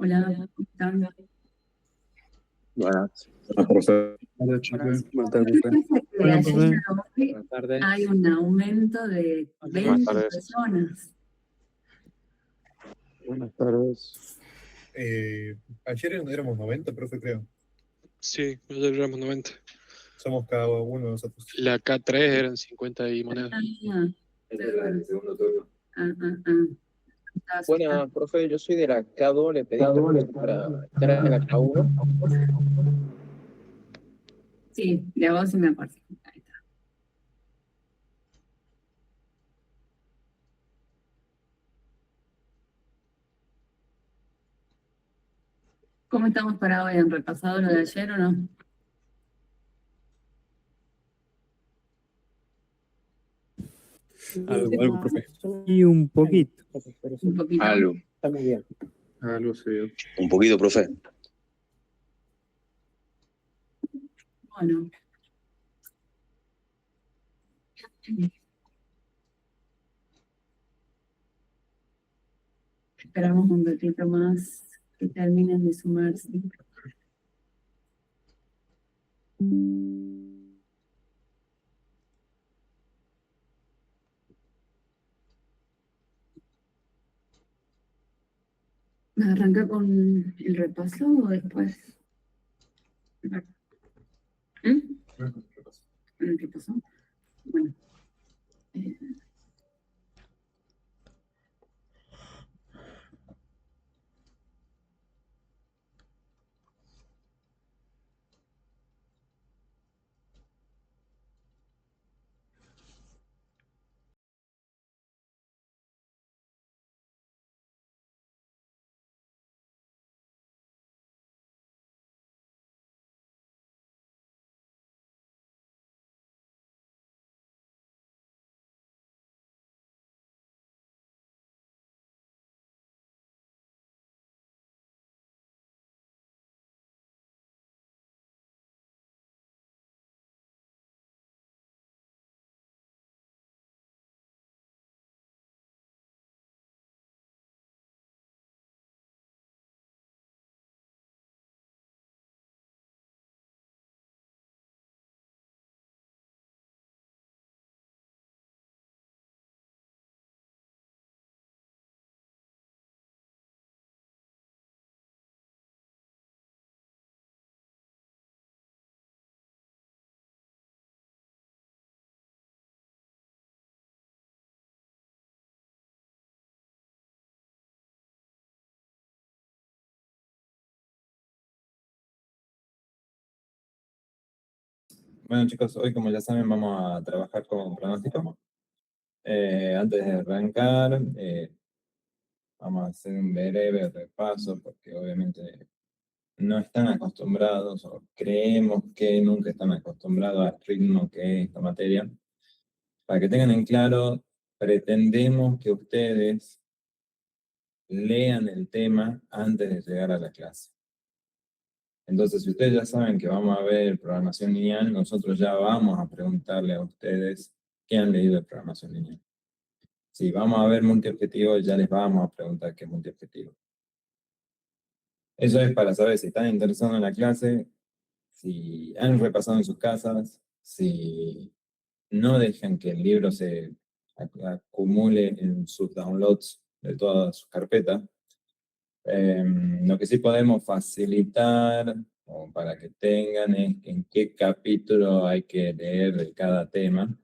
Hola, ¿cómo están? Buenas. Hola, profe. Hola, Buenas. Buenas tardes, ¿Qué profe. pasa que Hola, ayer profe. a hoy Buenas tardes. hay un aumento de Buenas 20 tardes. personas? Buenas tardes. Ayer éramos 90, profe, creo. Sí, nosotros éramos 90. Somos cada uno de nosotros. La K3 eran 50 y monedas. Ah, Esta es la del segundo turno. Estaba Buenas, profe. Yo soy de la K2. Le pedí permiso para entrar a la K1. Sí, de vos sí me acuerdo. Ahí está. ¿Cómo estamos para hoy? ¿Han repasado lo de ayer o no? Algo, profe. Y un poquito. Un poquito. Algo, Está muy bien. Algo se vio. un poquito, profe. Bueno. Esperamos un ratito más que terminen de sumarse. ¿Arranca con el repaso o después? ¿Mm? ¿Con el repaso? Bueno. Bueno chicos, hoy como ya saben vamos a trabajar con pronóstico. Antes de arrancar, vamos a hacer un breve repaso porque obviamente no están acostumbrados o creemos que nunca están acostumbrados al ritmo que es esta materia. Para que tengan en claro, pretendemos que ustedes lean el tema antes de llegar a la clase. Entonces, si ustedes ya saben que vamos a ver programación lineal, nosotros ya vamos a preguntarle a ustedes qué han leído de programación lineal. Si vamos a ver multiobjetivo, ya les vamos a preguntar qué es multiobjetivo. Eso es para saber si están interesados en la clase, si han repasado en sus casas, si no dejan que el libro se acumule en sus downloads de todas sus carpetas. Lo que sí podemos facilitar, o para que tengan, es en qué capítulo hay que leer de cada tema.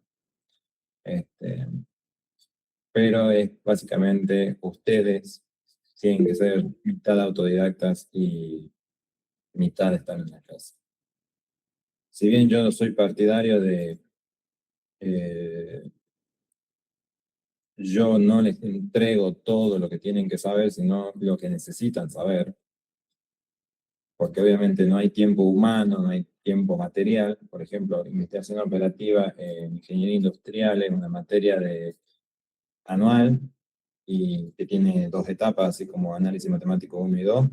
Pero es básicamente ustedes tienen que ser mitad autodidactas y mitad estar en la clase. Si bien yo no soy partidario de... yo no les entrego todo lo que tienen que saber, sino lo que necesitan saber. Porque obviamente no hay tiempo humano, no hay tiempo material. Por ejemplo, investigación operativa en ingeniería industrial es una materia anual y que tiene 2 etapas, así como análisis matemático 1 y 2,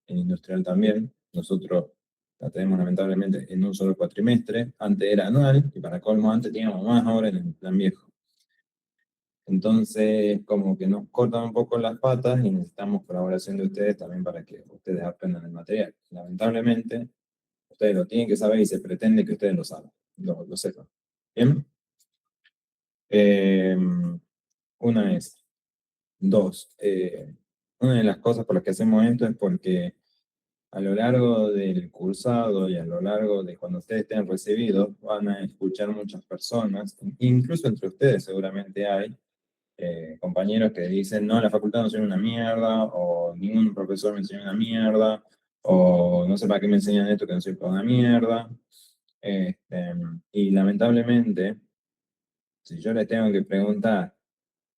en industrial también. Nosotros la tenemos lamentablemente en un solo cuatrimestre. Antes era anual y para colmo antes teníamos más horas en el plan viejo. Entonces, como que nos cortan un poco las patas y necesitamos colaboración de ustedes también para que ustedes aprendan el material. Lamentablemente, ustedes lo tienen que saber y se pretende que ustedes lo saben, lo sepan. ¿Bien? Una es. Dos, una de las cosas por las que hacemos esto es porque a lo largo del cursado y a lo largo de cuando ustedes estén recibidos, van a escuchar muchas personas, incluso entre ustedes seguramente hay compañeros que dicen, no, la facultad no enseña una mierda, o ningún profesor me enseñó una mierda, o no sé para qué me enseñan esto que no sirve para una mierda. Y lamentablemente, si yo les tengo que preguntar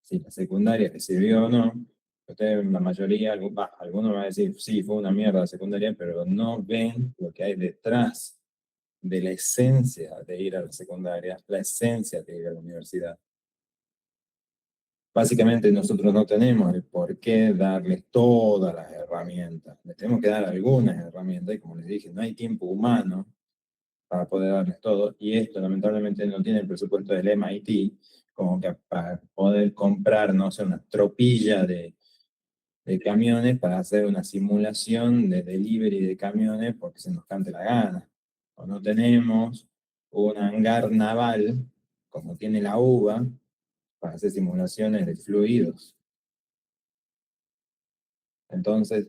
si la secundaria les sirvió o no, ustedes, la mayoría, algunos van a decir, sí, fue una mierda la secundaria, pero no ven lo que hay detrás de la esencia de ir a la secundaria, la esencia de ir a la universidad. Básicamente nosotros no tenemos el por qué darles todas las herramientas. Les tenemos que dar algunas herramientas y como les dije, no hay tiempo humano para poder darles todo. Y esto lamentablemente no tiene el presupuesto del MIT como que para poder comprar, no sé, una tropilla de camiones para hacer una simulación de delivery de camiones porque se nos cante la gana. O no tenemos un hangar naval como tiene la UBA para hacer simulaciones de fluidos. Entonces,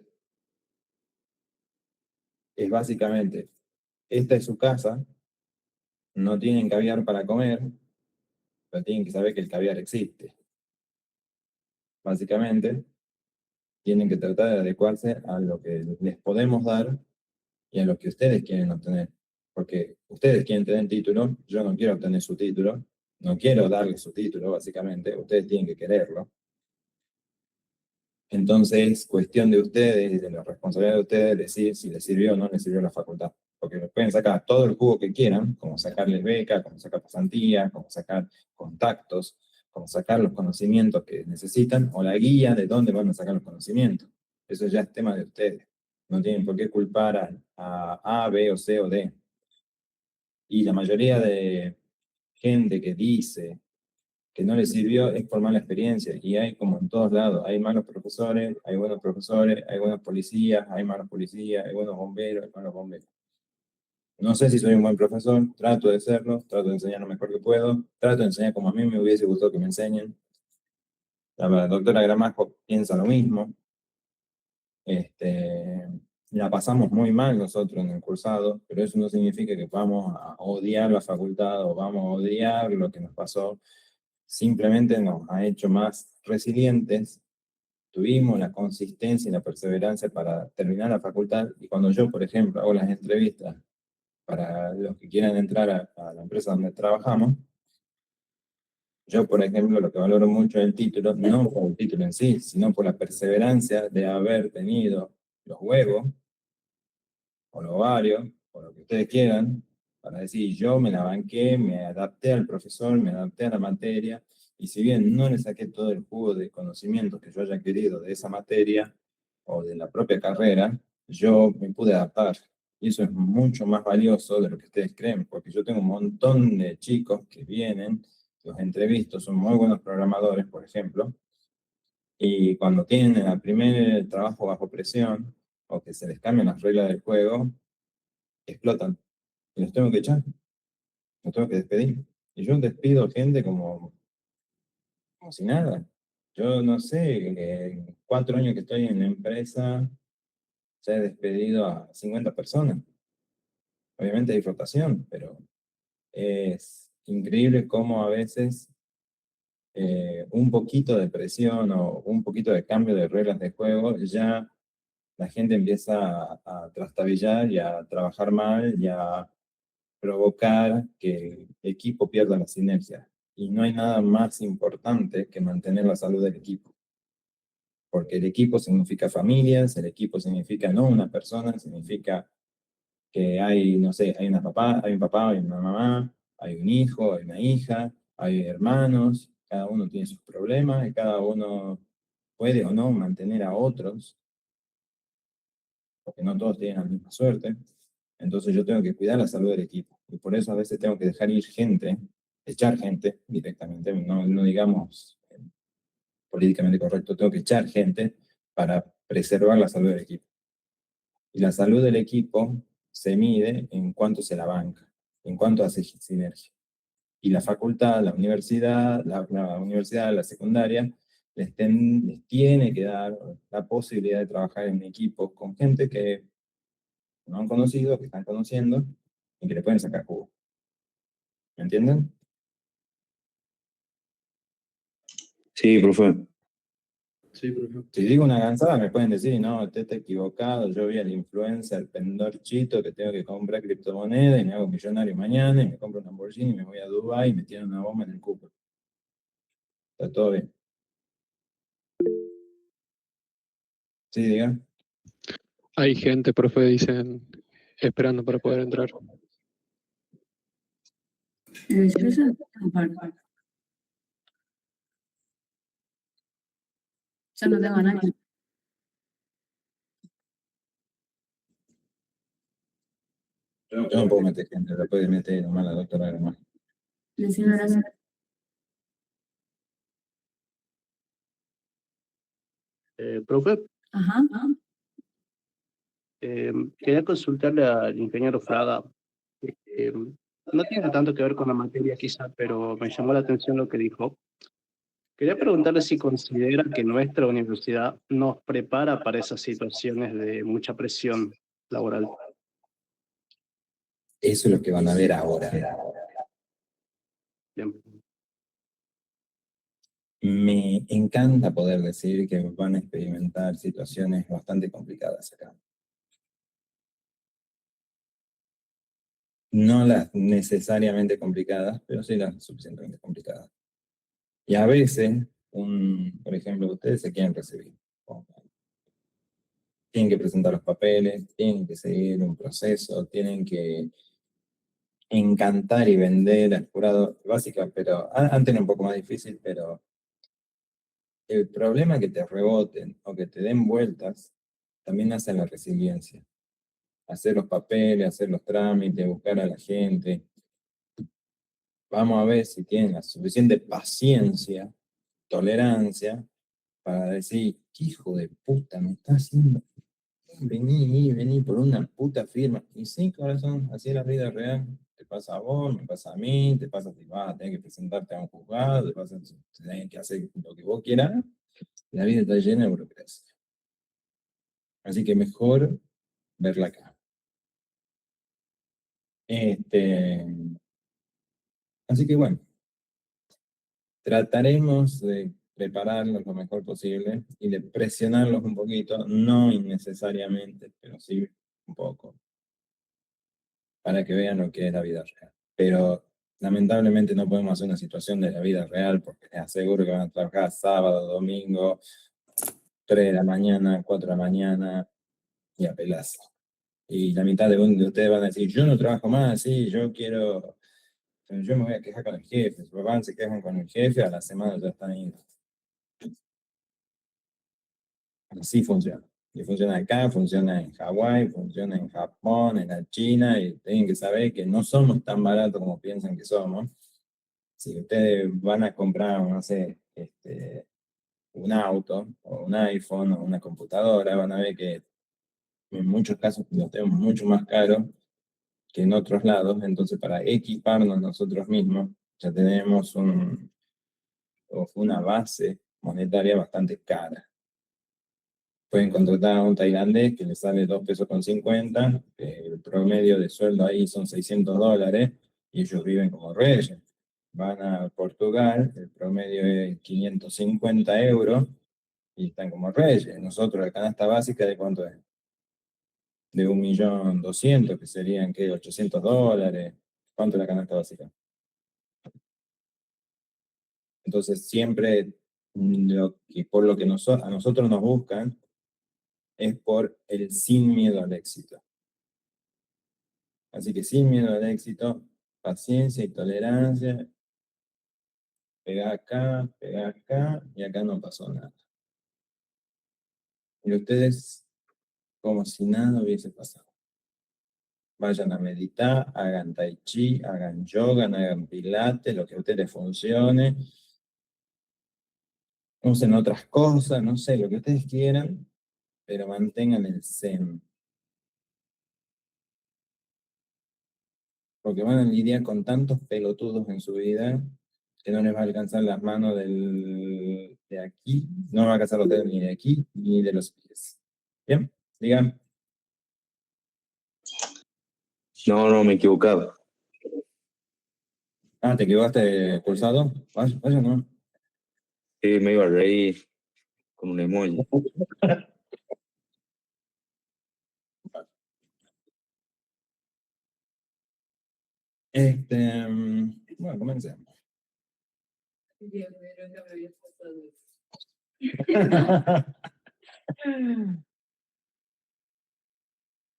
es básicamente, esta es su casa, no tienen caviar para comer, pero tienen que saber que el caviar existe. Básicamente, tienen que tratar de adecuarse a lo que les podemos dar y a lo que ustedes quieren obtener. Porque ustedes quieren tener título, yo no quiero obtener su título, no quiero darles su título, básicamente, ustedes tienen que quererlo. Entonces, cuestión de ustedes y de la responsabilidad de ustedes decir si les sirvió o no les sirvió la facultad. Porque les pueden sacar todo el jugo que quieran, como sacarles beca, como sacar pasantías, como sacar contactos, como sacar los conocimientos que necesitan, o la guía de dónde van a sacar los conocimientos. Eso ya es tema de ustedes. No tienen por qué culpar a B o C o D. Y la mayoría de gente que dice que no les sirvió es por mala experiencia. Y hay como en todos lados, hay malos profesores, hay buenos policías, hay malos policías, hay buenos bomberos, hay malos bomberos. No sé si soy un buen profesor, trato de serlo, trato de enseñar lo mejor que puedo, trato de enseñar como a mí me hubiese gustado que me enseñen. La doctora Gramajo piensa lo mismo. La pasamos muy mal nosotros en el cursado, pero eso no significa que vamos a odiar la facultad o vamos a odiar lo que nos pasó. Simplemente nos ha hecho más resilientes, tuvimos la consistencia y la perseverancia para terminar la facultad, y cuando yo, por ejemplo, hago las entrevistas para los que quieran entrar a la empresa donde trabajamos, yo, por ejemplo, lo que valoro mucho es el título, no por el título en sí, sino por la perseverancia de haber tenido los huevos, o los ovarios, o lo que ustedes quieran, para decir, yo me la banqué, me adapté al profesor, me adapté a la materia, y si bien no le saqué todo el jugo de conocimientos que yo haya querido de esa materia, o de la propia carrera, yo me pude adaptar. Y eso es mucho más valioso de lo que ustedes creen, porque yo tengo un montón de chicos que vienen, los entrevisto, son muy buenos programadores, por ejemplo, y cuando tienen el primer trabajo bajo presión, o que se les cambian las reglas del juego, explotan. Y los tengo que echar, los tengo que despedir. Y yo despido gente como si nada. Yo no sé, en 4 años que estoy en la empresa, ya he despedido a 50 personas. Obviamente hay rotación, pero es increíble cómo a veces un poquito de presión o un poquito de cambio de reglas de juego, ya la gente empieza a trastabillar y a trabajar mal y a provocar que el equipo pierda la sinergia. Y no hay nada más importante que mantener la salud del equipo. Porque el equipo significa familias, el equipo significa no una persona, significa que hay, no sé, hay un papá, hay una mamá, hay un hijo, hay una hija, hay hermanos, cada uno tiene sus problemas y cada uno puede o no mantener a otros, porque no todos tienen la misma suerte. Entonces yo tengo que cuidar la salud del equipo. Y por eso a veces tengo que dejar ir gente, echar gente directamente, no digamos políticamente correcto, tengo que echar gente para preservar la salud del equipo. Y la salud del equipo se mide en cuánto se la banca, en cuánto hace sinergia. Y la facultad, la secundaria, les tiene que dar la posibilidad de trabajar en equipos con gente que no han conocido, que están conociendo, y que le pueden sacar jugo. ¿Me entienden? Sí, profe. Sí, profe. Si digo una gansada, me pueden decir, no, usted está equivocado, yo vi al influencer pendorchito que tengo que comprar criptomonedas y me hago millonario mañana y me compro un Lamborghini y me voy a Dubái y me tiran una bomba en el cupo. Está todo bien. Sí, diga. Hay gente, profe, dicen, esperando para poder entrar. Yo ya tengo un par. Ya no tengo a nadie. Yo no puedo meter gente, la puede meter nomás la doctora Germán. Decime gracias. Profe, Ajá. quería consultarle al ingeniero Fraga. No tiene tanto que ver con la materia quizá, pero me llamó la atención lo que dijo. Quería preguntarle si considera que nuestra universidad nos prepara para esas situaciones de mucha presión laboral. Eso es lo que van a ver ahora. Bien. Me encanta poder decir que van a experimentar situaciones bastante complicadas acá. No las necesariamente complicadas, pero sí las suficientemente complicadas. Y a veces, por ejemplo, ustedes se quieren recibir. Tienen que presentar los papeles, tienen que seguir un proceso, tienen que encantar y vender al jurado, básica, pero antes era un poco más difícil, pero el problema que te reboten o que te den vueltas también hace la resiliencia. Hacer los papeles, hacer los trámites, buscar a la gente. Vamos a ver si tienen la suficiente paciencia, tolerancia, para decir, ¿qué hijo de puta me está haciendo? Vení por una puta firma. Y sí, corazón, así es la vida real. Te pasa a vos, me pasa a mí, te pasa si vas a tener que presentarte a un juzgado, te pasa si tenés que hacer lo que vos quieras. La vida está llena de burocracia. Así que mejor verla acá. Así que bueno, trataremos de prepararlos lo mejor posible y de presionarlos un poquito, no innecesariamente, pero sí un poco, para que vean lo que es la vida real. Pero lamentablemente no podemos hacer una situación de la vida real porque les aseguro que van a trabajar sábado, domingo, 3 de la mañana, 4 de la mañana y a pelazo. Y la mitad de ustedes van a decir, yo no trabajo más, sí, yo me voy a quejar con el jefe. Si van, se quejan con el jefe, a la semana ya están ahí. Así funciona. Y funciona acá, funciona en Hawái, funciona en Japón, en la China, y tienen que saber que no somos tan baratos como piensan que somos. Si ustedes van a comprar, no sé, un auto, o un iPhone, o una computadora, van a ver que en muchos casos los tenemos mucho más caros que en otros lados. Entonces, para equiparnos nosotros mismos, ya tenemos una base monetaria bastante cara. Pueden contratar a un tailandés que le sale 2,50 pesos, el promedio de sueldo ahí son $600, y ellos viven como reyes. Van a Portugal, el promedio es 550 euros, y están como reyes. Nosotros, la canasta básica, ¿de cuánto es? De 1.200.000, que serían, ¿qué? $800. ¿Cuánto es la canasta básica? Entonces, siempre por lo que a nosotros nos buscan es por el sin miedo al éxito. Así que sin miedo al éxito, paciencia y tolerancia. Pega acá, y acá no pasó nada. Y ustedes, como si nada hubiese pasado. Vayan a meditar, hagan tai chi, hagan yoga, hagan pilates, lo que a ustedes les funcione. usen otras cosas, no sé, lo que ustedes quieran, pero mantengan el zen. Porque van a lidiar con tantos pelotudos en su vida que no les va a alcanzar las manos de aquí, no va a alcanzar los dedos ni de aquí ni de los pies. ¿Bien? Digan. No, me he equivocado. Ah, ¿te equivocaste pulsado? Vaya, no. Sí, me iba a reír con un emoji. Bueno, comencemos.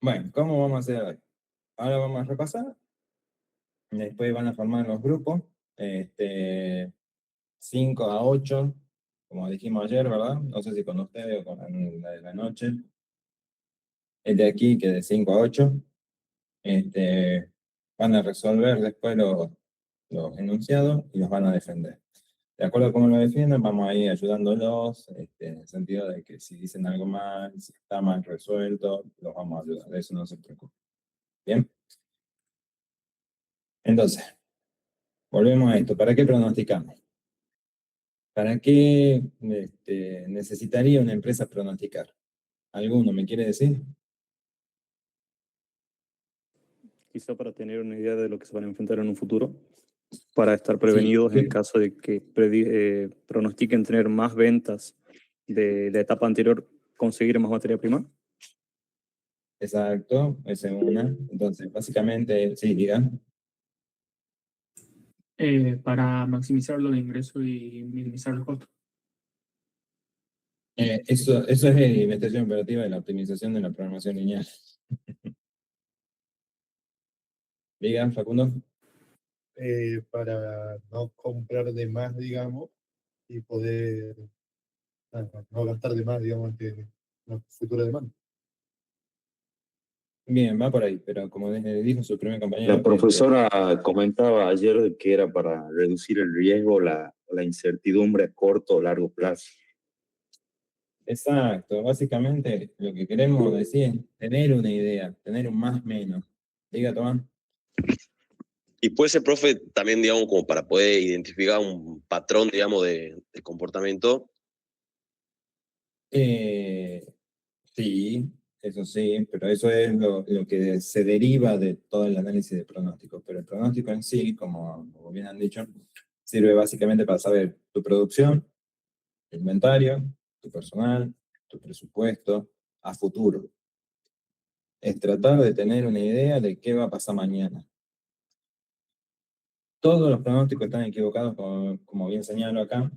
Bueno, ¿cómo vamos a hacer hoy? Ahora vamos a repasar. Después van a formar los grupos. 5 a 8, como dijimos ayer, ¿verdad? No sé si con ustedes o con la de la noche. El de aquí, que de 5 a 8. Van a resolver después los enunciados y los van a defender. De acuerdo a cómo lo defienden, vamos a ir ayudándolos, en el sentido de que si dicen algo mal, si está mal resuelto, los vamos a ayudar. De eso no se preocupen. Bien. Entonces, volvemos a esto. ¿Para qué pronosticamos? ¿Para qué necesitaría una empresa pronosticar? ¿Alguno me quiere decir? Quizá para tener una idea de lo que se van a enfrentar en un futuro, para estar prevenidos en caso de que pronostiquen tener más ventas de la etapa anterior, conseguir más materia prima. Exacto, esa es una. Entonces, básicamente, sí, digan. Para maximizar los ingresos y minimizar los costos. Eso es investigación operativa y la optimización de la programación lineal. Digan, Facundo. Para no comprar de más, digamos, y poder no gastar de más, digamos, que una futura demanda. Bien, va por ahí, pero como dijo su primer compañero... La profesora comentaba ayer de que era para reducir el riesgo, la incertidumbre a corto o largo plazo. Exacto, básicamente lo que queremos decir es tener una idea, tener un más menos. Diga, Tomás. Y puede ser, profe, también, digamos, como para poder identificar un patrón, digamos, de comportamiento. Sí, eso sí, pero eso es lo que se deriva de todo el análisis de pronósticos. Pero el pronóstico en sí, como bien han dicho, sirve básicamente para saber tu producción, tu inventario, tu personal, tu presupuesto a futuro. Es tratar de tener una idea de qué va a pasar mañana. Todos los pronósticos están equivocados, como bien señalo acá,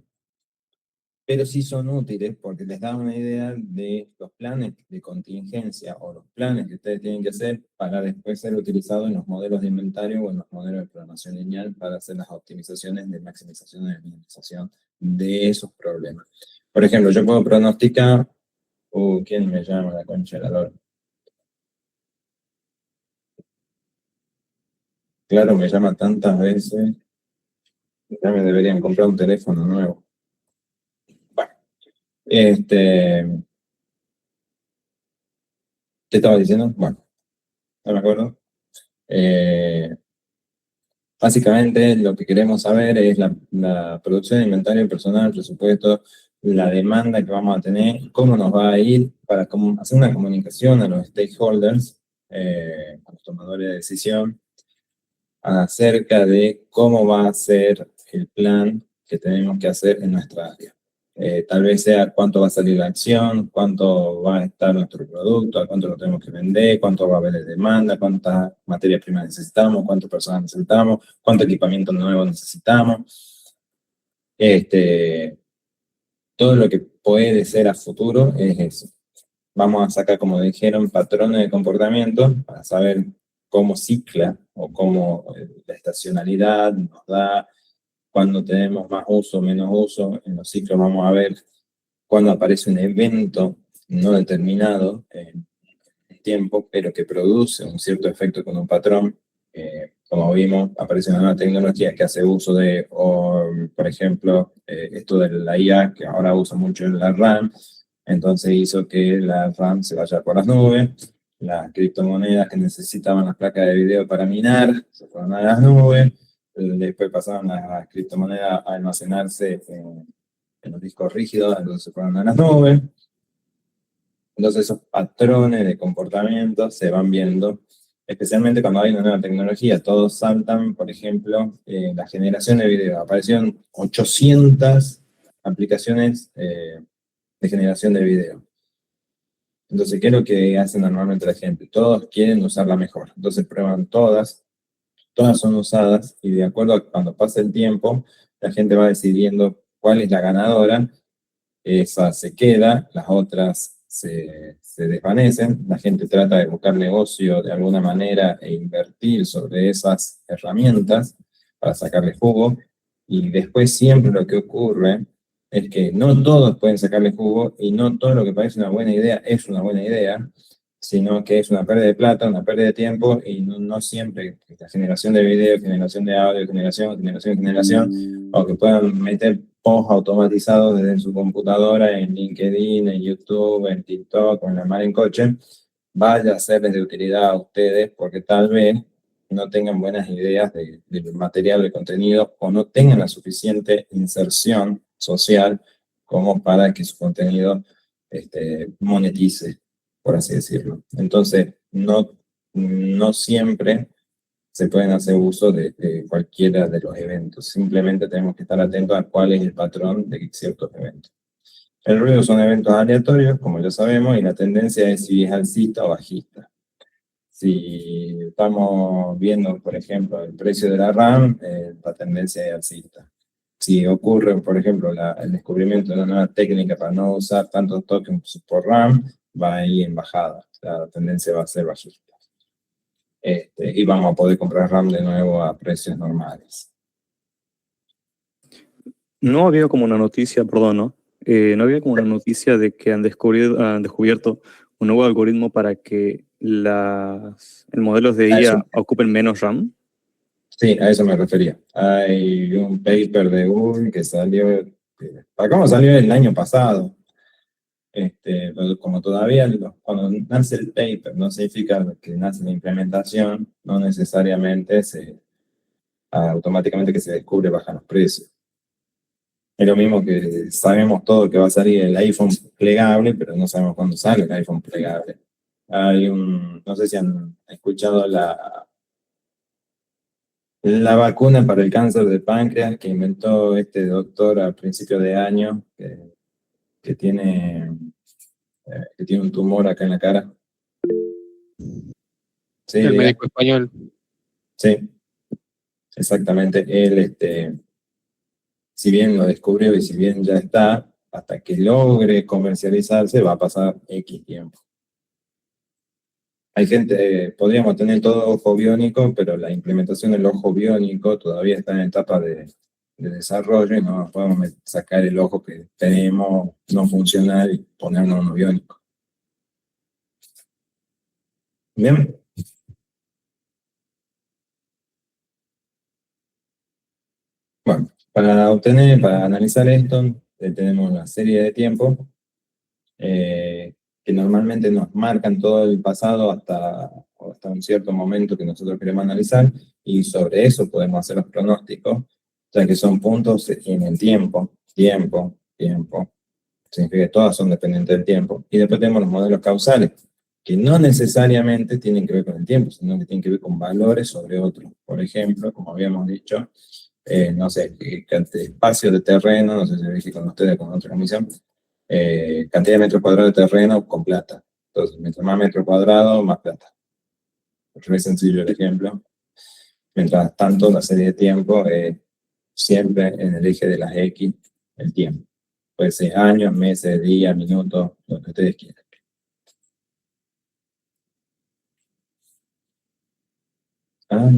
pero sí son útiles porque les dan una idea de los planes de contingencia o los planes que ustedes tienen que hacer para después ser utilizados en los modelos de inventario o en los modelos de programación lineal para hacer las optimizaciones de maximización y de minimización de esos problemas. Por ejemplo, yo puedo pronosticar... ¿quién me llama la concha de la lora? Claro, me llama tantas veces. Ya me deberían comprar un teléfono nuevo. Bueno, ¿qué estaba diciendo? Bueno, no me acuerdo. Básicamente lo que queremos saber es la producción de inventario personal, presupuesto, la demanda que vamos a tener, cómo nos va a ir para hacer una comunicación a los stakeholders, a los tomadores de decisión, acerca de cómo va a ser el plan que tenemos que hacer en nuestra área. Tal vez sea cuánto va a salir la acción, cuánto va a estar nuestro producto, a cuánto lo tenemos que vender, cuánto va a haber de demanda, cuántas materias primas necesitamos, cuántas personas necesitamos, cuánto equipamiento nuevo necesitamos. Todo lo que puede ser a futuro es eso. Vamos a sacar, como dijeron, patrones de comportamiento para saber cómo cicla o cómo la estacionalidad nos da, cuando tenemos más uso o menos uso. En los ciclos vamos a ver cuando aparece un evento no determinado en tiempo, pero que produce un cierto efecto con un patrón. Como vimos, aparece una nueva tecnología que hace uso de por ejemplo, esto de la IA, que ahora usa mucho la RAM, entonces hizo que la RAM se vaya por las nubes, las criptomonedas que necesitaban las placas de video para minar se fueron a las nubes, después pasaron las criptomonedas a almacenarse en los discos rígidos, entonces se fueron a las nubes. Entonces esos patrones de comportamiento se van viendo, especialmente cuando hay una nueva tecnología. Todos saltan, por ejemplo, la generación de video. Aparecieron 800 aplicaciones de generación de video. Entonces, ¿qué es lo que hace normalmente la gente? Todos quieren usarla mejor. Entonces prueban todas son usadas y de acuerdo a cuando pasa el tiempo, la gente va decidiendo cuál es la ganadora. Esa se queda, las otras se desvanecen, la gente trata de buscar negocio de alguna manera e invertir sobre esas herramientas para sacarle jugo, y después siempre lo que ocurre es que no todos pueden sacarle jugo y no todo lo que parece una buena idea es una buena idea, sino que es una pérdida de plata, una pérdida de tiempo, y no siempre la generación de video, generación de audio, generación, o que puedan meter posts automatizados desde su computadora en LinkedIn, en YouTube, en TikTok, o en la mar en coche, vaya a serles de utilidad a ustedes, porque tal vez no tengan buenas ideas de material, de contenido, o no tengan la suficiente inserción social como para que su contenido monetice, por así decirlo. Entonces, no siempre se pueden hacer uso de cualquiera de los eventos. Simplemente tenemos que estar atentos a cuál es el patrón de ciertos eventos. El ruido son eventos aleatorios, como ya sabemos, y la tendencia es si es alcista o bajista. Si estamos viendo, por ejemplo, el precio de la RAM, la tendencia es alcista. Si ocurre, por ejemplo, el descubrimiento de una nueva técnica para no usar tantos tokens por RAM, va a ir en bajada. La tendencia va a ser bajista. Y vamos a poder comprar RAM de nuevo a precios normales. No había como una noticia, perdón, ¿no? No había como una noticia de que han descubierto un nuevo algoritmo para que los modelos de IA ocupen menos RAM. Sí, a eso me refería. Hay un paper de Google que salió, ¿cómo salió el año pasado? Pero como todavía cuando nace el paper no significa que nace la implementación, no necesariamente automáticamente que se descubre bajan los precios. Es lo mismo que sabemos todo que va a salir el iPhone plegable, pero no sabemos cuándo sale el iPhone plegable. No sé si han escuchado la vacuna para el cáncer de páncreas que inventó este doctor a principios de año, que tiene un tumor acá en la cara. Sí, el médico español. Sí, exactamente. Él, si bien lo descubrió y si bien ya está, hasta que logre comercializarse va a pasar X tiempo. Hay gente, podríamos tener todo ojo biónico, pero la implementación del ojo biónico todavía está en etapa de desarrollo y no podemos sacar el ojo que tenemos no funcional y ponernos uno biónico. Bien. Bueno, para analizar esto, tenemos una serie de tiempos que normalmente nos marcan todo el pasado hasta un cierto momento que nosotros queremos analizar, y sobre eso podemos hacer los pronósticos, ya que son puntos en el tiempo, significa que todas son dependientes del tiempo, y después tenemos los modelos causales, que no necesariamente tienen que ver con el tiempo, sino que tienen que ver con valores sobre otros. Por ejemplo, como habíamos dicho, no sé, espacio de terreno, no sé si lo dije con ustedes con otra comisión, cantidad de metros cuadrados de terreno con plata. Entonces, mientras más metros cuadrados, más plata. Es muy sencillo el ejemplo. Mientras tanto, la serie de tiempo es siempre en el eje de las X, el tiempo. Puede ser años, meses, días, minutos, lo que ustedes quieran.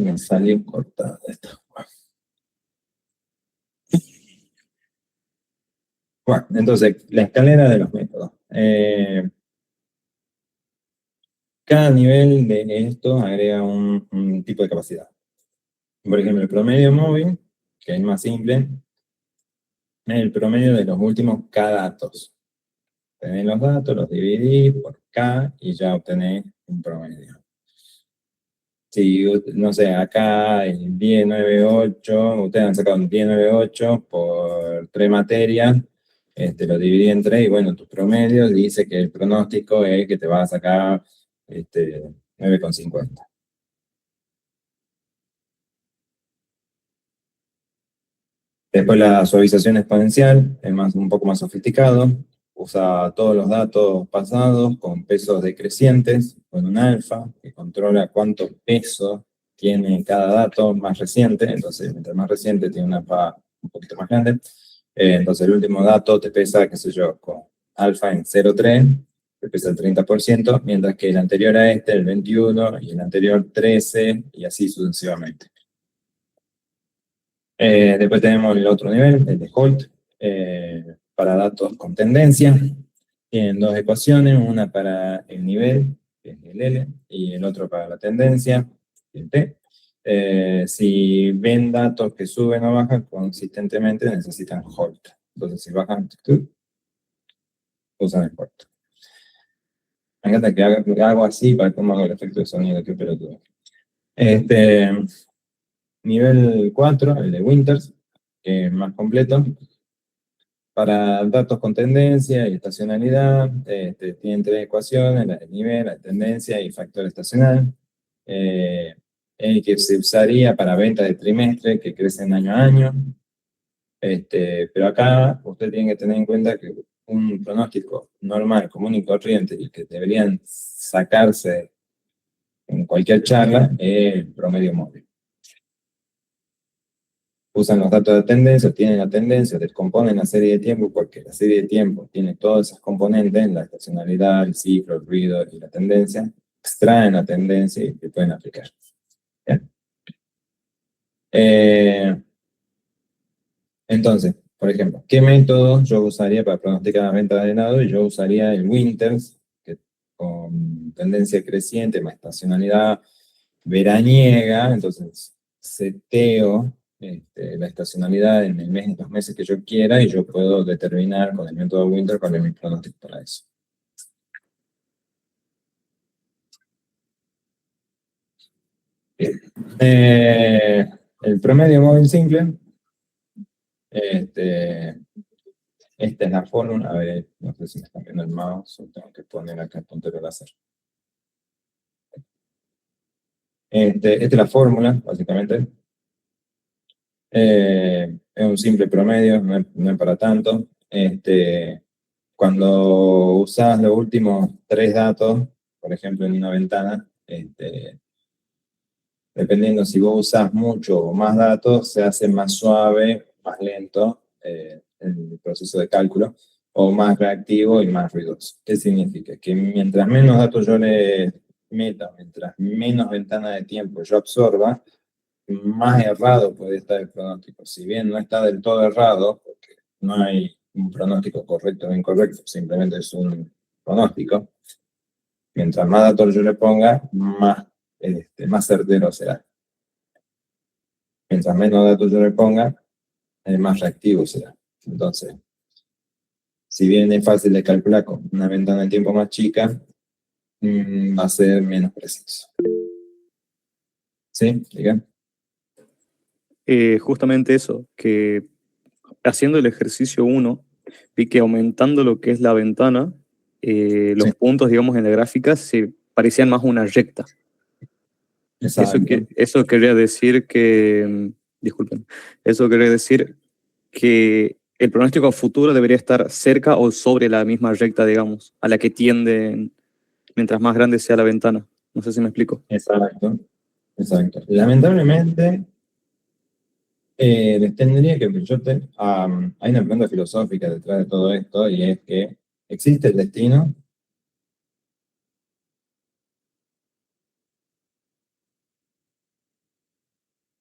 Me salió cortada esta. Bueno, entonces, la escalera de los métodos. Cada nivel de esto agrega un tipo de capacidad. Por ejemplo, el promedio móvil, que es más simple, el promedio de los últimos K datos. Tenés los datos, los dividís por K y ya obtenés un promedio. Si, no sé, acá el 1098, ustedes han sacado un 1098 por 3 materias, lo dividí en 3 y bueno, tu promedio dice que el pronóstico es que te vas a sacar 9,50. Después la suavización exponencial es un poco más sofisticado. Usa todos los datos pasados con pesos decrecientes, con un alfa, que controla cuánto peso tiene cada dato más reciente. Entonces, mientras más reciente, tiene una alfa un poquito más grande. Entonces, el último dato te pesa, qué sé yo, con alfa en 0,3, te pesa el 30%, mientras que el anterior a este, el 21, y el anterior 13, y así sucesivamente. Después tenemos el otro nivel, el de Holt, para datos con tendencia. Tienen dos ecuaciones, una para el nivel, que es el L, y el otro para la tendencia, el T. Si ven datos que suben o bajan consistentemente, necesitan Holt. Entonces, si bajan, usan el Holt. Me encanta que hago así para cómo hago el efecto de sonido, qué pelotudo. Nivel 4, el de Winters, que es más completo. Para datos con tendencia y estacionalidad, tienen 3 ecuaciones, la de nivel, la de tendencia y factor estacional, que se usaría para ventas de trimestre que crecen año a año. Pero acá usted tiene que tener en cuenta que un pronóstico normal, común y corriente, y que deberían sacarse en cualquier charla, es el promedio móvil. Usan los datos de tendencia, tienen la tendencia, descomponen la serie de tiempo, porque la serie de tiempo tiene todas esas componentes, la estacionalidad, el ciclo, el ruido y la tendencia, extraen la tendencia y pueden aplicar. Entonces, por ejemplo, ¿qué método yo usaría para pronosticar la venta de helado? Yo usaría el Winters, que con tendencia creciente, más estacionalidad veraniega, entonces seteo la estacionalidad en el mes, en los meses que yo quiera, y yo puedo determinar con el método Winter cuál es mi pronóstico para eso. Bien. El promedio móvil simple. Esta es la fórmula. A ver, no sé si me están viendo el mouse, o tengo que poner acá el puntero láser. Esta es la fórmula, básicamente. Es un simple promedio, no es para tanto. Cuando usas los últimos 3 datos, por ejemplo, en una ventana, dependiendo si vos usas mucho o más datos, se hace más suave, más lento el proceso de cálculo, o más reactivo y más ruidoso. ¿Qué significa? Que mientras menos datos yo le meta, mientras menos ventana de tiempo yo absorba, más errado puede estar el pronóstico. Si bien no está del todo errado, porque no hay un pronóstico correcto o incorrecto, simplemente es un pronóstico, mientras más datos yo le ponga, más certero será. Mientras menos datos yo le ponga, más reactivo será. Entonces, si bien es fácil de calcular con una ventana de tiempo más chica, va a ser menos preciso. ¿Sí? ¿Digan? Justamente eso, que haciendo el ejercicio 1, vi que aumentando lo que es la ventana, los puntos, digamos, en la gráfica se parecían más una recta. Eso quería decir que, disculpen, eso quería decir que el pronóstico a futuro debería estar cerca o sobre la misma recta, digamos, a la que tienden mientras más grande sea la ventana. No sé si me explico. Exacto. Lamentablemente, les tendría que hay una pregunta filosófica detrás de todo esto, y es que ¿existe el destino?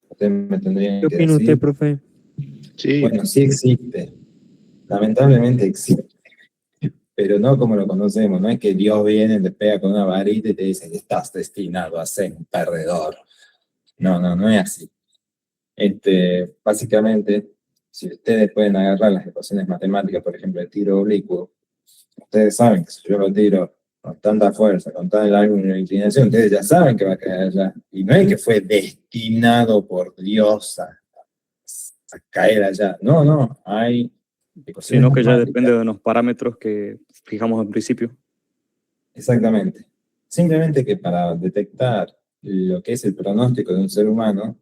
Ustedes me tendrían que decir. ¿Qué opina usted, profe? Sí. Bueno, sí existe. Lamentablemente existe. Pero no como lo conocemos. No es que Dios viene, te pega con una varita y te dice que estás destinado a ser un perdedor. No es así. Básicamente, si ustedes pueden agarrar las ecuaciones matemáticas, por ejemplo, de tiro oblicuo, ustedes saben que si yo lo tiro con tanta fuerza, con tal ángulo de inclinación, ustedes ya saben que va a caer allá. Y no es que fue destinado por Dios a caer allá. No, no, hay ecuaciones Sino que ya matemáticas. depende de unos parámetros que fijamos al principio. Exactamente. Simplemente que para detectar lo que es el pronóstico de un ser humano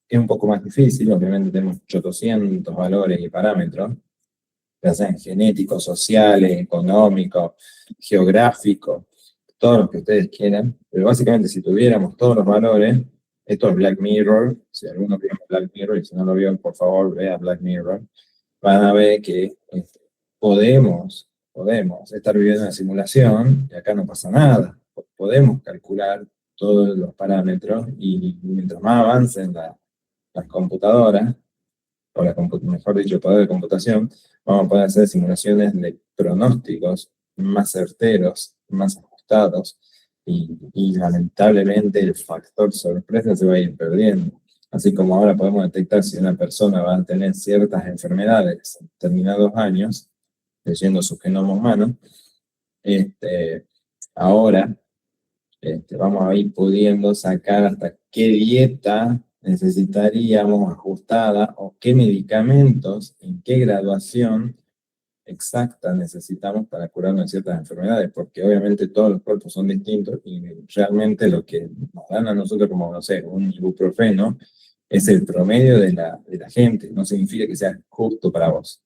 es un poco más difícil. Obviamente tenemos 800 valores y parámetros, ya sean genéticos, sociales, económicos, geográficos, todos los que ustedes quieran. Pero básicamente si tuviéramos todos los valores, esto es Black Mirror, si alguno vio Black Mirror, y si no lo vieron, por favor, vea Black Mirror, van a ver que podemos estar viviendo una simulación y acá no pasa nada. Podemos calcular todos los parámetros y mientras más avancen las computadoras, o mejor dicho, el poder de computación, vamos a poder hacer simulaciones de pronósticos más certeros, más ajustados, y lamentablemente el factor sorpresa se va a ir perdiendo. Así como ahora podemos detectar si una persona va a tener ciertas enfermedades en determinados años, leyendo su genoma humano, ahora vamos a ir pudiendo sacar hasta qué dieta necesitaríamos ajustada o qué medicamentos, en qué graduación exacta necesitamos para curarnos de ciertas enfermedades, porque obviamente todos los cuerpos son distintos y realmente lo que nos dan a nosotros como, no sé, un ibuprofeno es el promedio de la gente, no significa que sea justo para vos.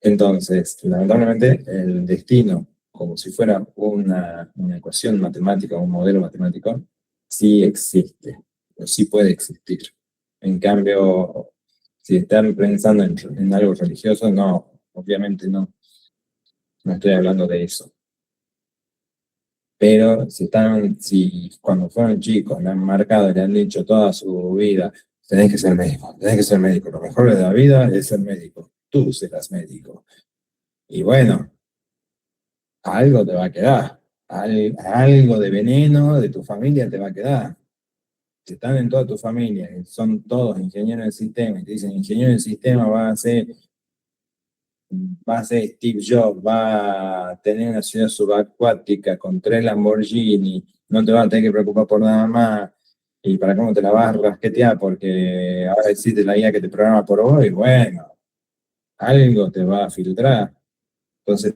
Entonces, lamentablemente, el destino, como si fuera una ecuación matemática, un modelo matemático, sí existe, o sí puede existir. En cambio, si están pensando en algo religioso, no, obviamente no. No estoy hablando de eso. Pero si cuando fueron chicos, le han marcado, le han dicho toda su vida, tenés que ser médico, lo mejor de la vida es ser médico, tú serás médico. Y bueno, algo te va a quedar, algo de veneno de tu familia te va a quedar. Si están en toda tu familia, y son todos ingenieros del sistema, y te dicen, ingeniero del sistema va a ser Steve Jobs, va a tener una ciudad subacuática con 3 Lamborghini, no te vas a tener que preocupar por nada más, y para cómo te la vas a rasquetear, porque ahora existe la IA que te programa por vos, y bueno, algo te va a filtrar. Entonces,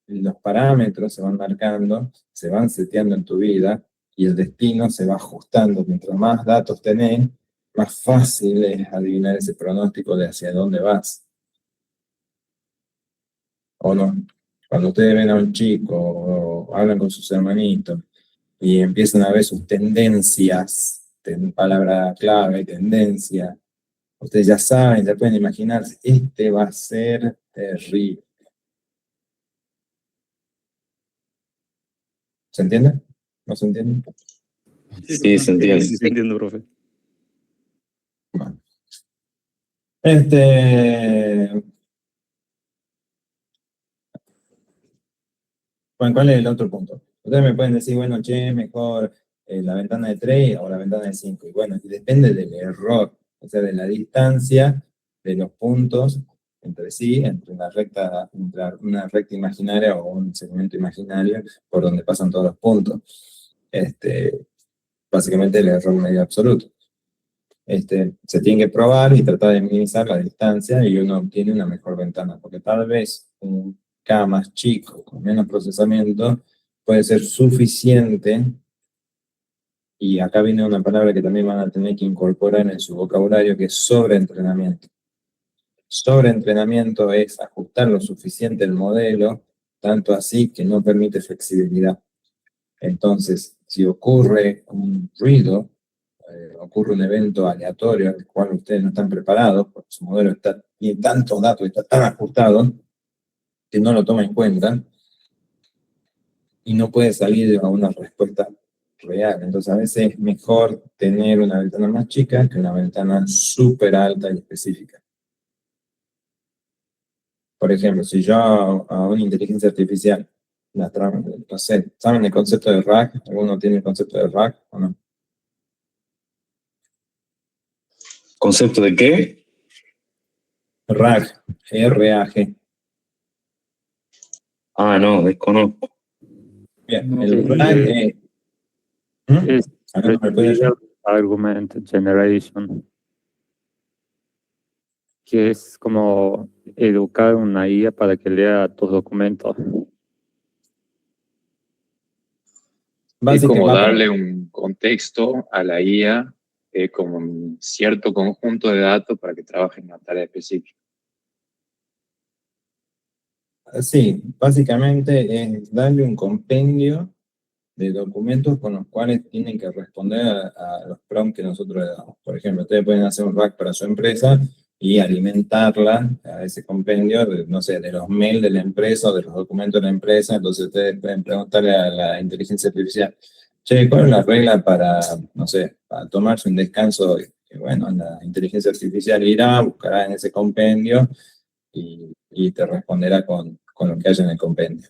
los parámetros se van marcando, se van seteando en tu vida, y el destino se va ajustando. Mientras más datos tenés, más fácil es adivinar ese pronóstico de hacia dónde vas. ¿O no? Cuando ustedes ven a un chico o hablan con sus hermanitos y empiezan a ver sus tendencias, palabra clave, tendencia, ustedes ya saben, ya pueden imaginarse, este va a ser terrible. ¿Se entiende? ¿No se entiende? Sí, se entiende. Sí, se entiende, profe. Bueno. Bueno, ¿cuál es el otro punto? Ustedes me pueden decir, bueno, che, mejor la ventana de 3 o la ventana de 5. Y bueno, depende del error, o sea, de la distancia de los puntos entre sí, entre una recta imaginaria o un segmento imaginario por donde pasan todos los puntos. Básicamente el error medio absoluto. Se tiene que probar y tratar de minimizar la distancia y uno obtiene una mejor ventana, porque tal vez un K más chico, con menos procesamiento, puede ser suficiente, y acá viene una palabra que también van a tener que incorporar en su vocabulario, que es sobreentrenamiento. Sobreentrenamiento es ajustar lo suficiente el modelo, tanto así que no permite flexibilidad. Entonces, si ocurre un ruido, ocurre un evento aleatorio al cual ustedes no están preparados, porque su modelo tiene tantos datos, está tan ajustado, que no lo toma en cuenta y no puede salir a una respuesta real. Entonces, a veces es mejor tener una ventana más chica que una ventana súper alta y específica. Por ejemplo, si yo a una inteligencia artificial, no sé, ¿saben el concepto de RAG? ¿Alguno tiene el concepto de RAG o no? ¿Concepto de qué? RAG, R-A-G. Ah, no, desconozco. Bien, No, el RAG es A ver, ¿me puede ayudar? Retrieval Argument Generation, que es como educar una IA para que lea tus documentos. Es como Básicamente, darle un contexto a la IA, como un cierto conjunto de datos para que trabaje en una tarea específica. sí, básicamente es darle un compendio de documentos con los cuales tienen que responder a los prompts que nosotros le damos. Por ejemplo, ustedes pueden hacer un RAG para su empresa y alimentarla a ese compendio, no sé, de los mails de la empresa o de los documentos de la empresa. Entonces ustedes pueden preguntarle a la inteligencia artificial, che, ¿cuál es la regla para, no sé, para tomarse un descanso hoy? Y bueno, la inteligencia artificial irá, buscará en ese compendio y te responderá con lo que haya en el compendio.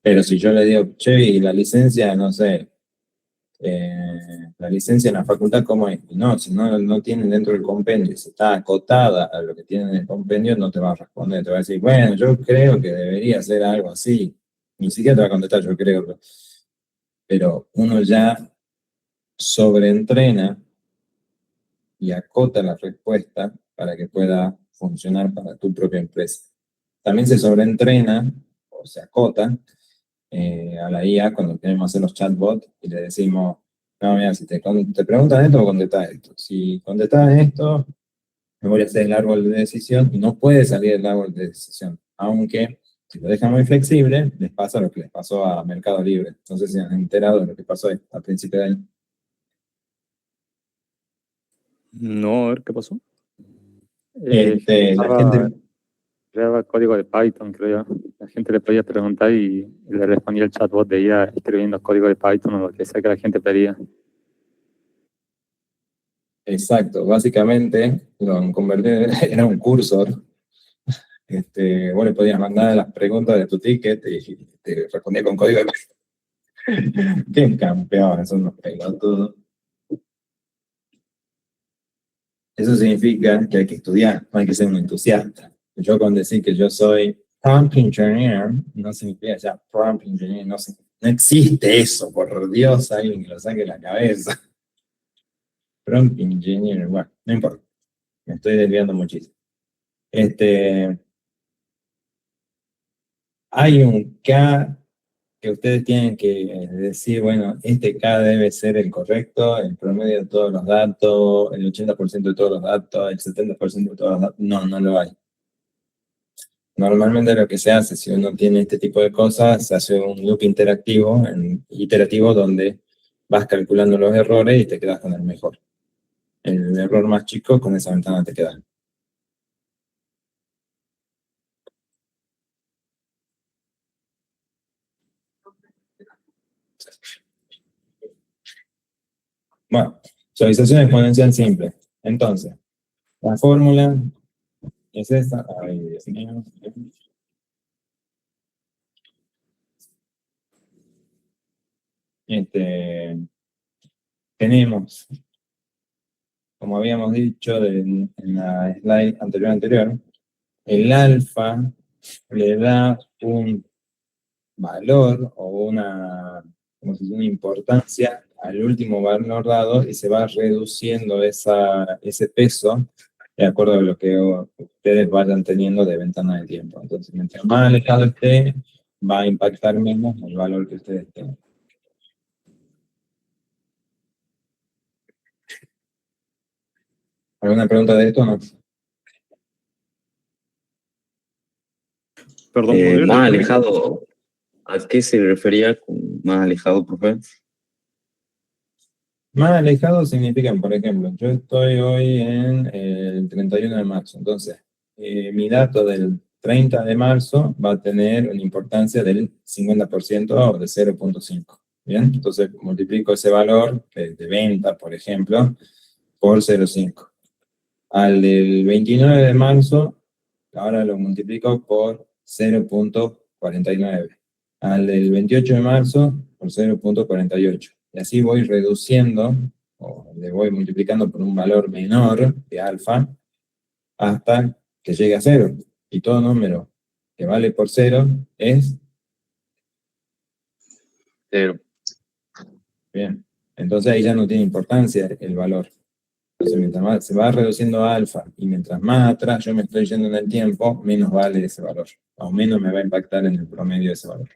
Pero si yo le digo, che, y la licencia, no sé, la licencia en la facultad, ¿cómo es? No, si no tienen dentro del compendio, si está acotada a lo que tienen en el compendio, no te va a responder, te va a decir, bueno, yo creo que debería ser algo así. Ni siquiera te va a contestar, yo creo. Pero uno ya sobreentrena y acota la respuesta para que pueda funcionar para tu propia empresa. También se sobreentrena o se acota a la IA cuando queremos hacer los chatbots y le decimos, no, mira, si te preguntan esto, contestás esto. Si contestás esto, me voy a hacer el árbol de decisión y no puede salir el árbol de decisión. Aunque, si lo dejan muy flexible, les pasa lo que les pasó a Mercado Libre. No sé si han enterado de lo que pasó ahí, al principio de año. No, a ver, ¿qué pasó? La gente... Creaba código de Python, creo. La gente le podía preguntar y le respondía el chatbot de IA escribiendo código de Python o lo que sea que la gente pedía. Exacto, básicamente lo han convertido, era un cursor. Vos le podías mandar las preguntas de tu ticket y te respondía con código de Python. Qué campeón, son unos pelotudos. Eso significa que hay que estudiar, no hay que ser un entusiasta. Yo con decir que yo soy prompt engineer, no significa ya prompt engineer, no existe eso, por Dios, alguien que lo saque de la cabeza. Prompt engineer, bueno, no importa, me estoy desviando muchísimo. Hay un K que ustedes tienen que decir, bueno, este K debe ser el correcto, el promedio de todos los datos, el 80% de todos los datos, el 70% de todos los datos. No, no lo hay. Normalmente lo que se hace, si uno tiene este tipo de cosas, se hace un loop iterativo donde vas calculando los errores y te quedas con el mejor. El error más chico, con esa ventana te queda. Bueno, suavización exponencial simple. Entonces, la fórmula es esta. Ay, Dios mío. Tenemos, como habíamos dicho en la slide anterior, el alfa le da un valor o una importancia al último valor dado y se va reduciendo ese peso de acuerdo a lo que ustedes vayan teniendo de ventana de tiempo. Entonces, mientras más alejado esté, va a impactar menos el valor que ustedes tengan. ¿Alguna pregunta de esto o no? Perdón, Más alejado, ¿a qué se refería con más alejado, profe? Más alejado significa, por ejemplo, yo estoy hoy en el 31 de marzo, entonces mi dato del 30 de marzo va a tener una importancia del 50% o de 0.5. ¿Bien? Entonces multiplico ese valor de venta, por ejemplo, por 0.5. Al del 29 de marzo, ahora lo multiplico por 0.49. Al del 28 de marzo, por 0.48. Y así voy reduciendo, o le voy multiplicando por un valor menor de alfa, hasta que llegue a 0. Y todo número que vale por 0 es 0. Bien. Entonces ahí ya no tiene importancia el valor. Entonces mientras más se va reduciendo a alfa y mientras más atrás yo me estoy yendo en el tiempo, menos vale ese valor. O menos me va a impactar en el promedio de ese valor.